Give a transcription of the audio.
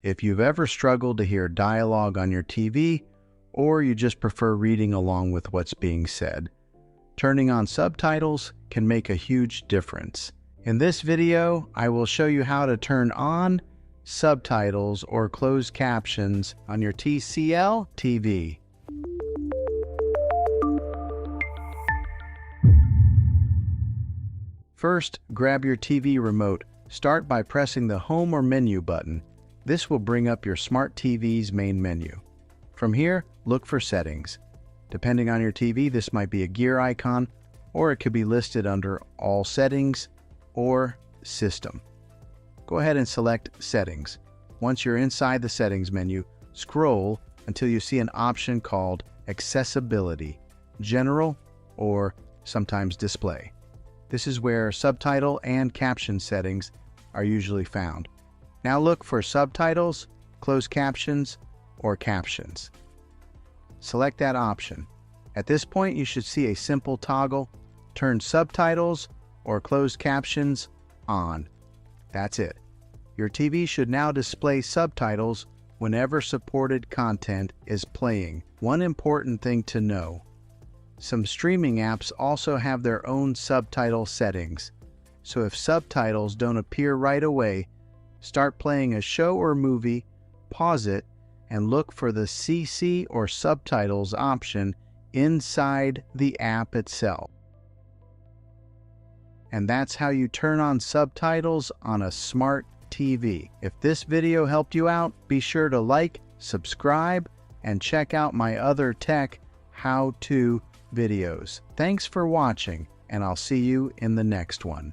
If you've ever struggled to hear dialogue on your TV, or you just prefer reading along with what's being said, turning on subtitles can make a huge difference. In this video, I will show you how to turn on subtitles or closed captions on your TCL TV. First, grab your TV remote. Start by pressing the Home or Menu button. This will bring up your Smart TV's main menu. From here, look for Settings. Depending on your TV, this might be a gear icon, or it could be listed under All Settings or System. Go ahead and select Settings. Once you're inside the Settings menu, scroll until you see an option called Accessibility, General, or sometimes Display. This is where subtitle and caption settings are usually found. Now look for Subtitles, Closed Captions, or Captions. Select that option. At this point, you should see a simple toggle. Turn Subtitles or Closed Captions on. That's it. Your TV should now display subtitles whenever supported content is playing. One important thing to know: some streaming apps also have their own subtitle settings. So if subtitles don't appear right away, start playing a show or movie, pause it, and look for the CC or subtitles option inside the app itself. And that's how you turn on subtitles on a smart TV. If this video helped you out, be sure to like, subscribe, and check out my other tech how-to videos. Thanks for watching, and I'll see you in the next one.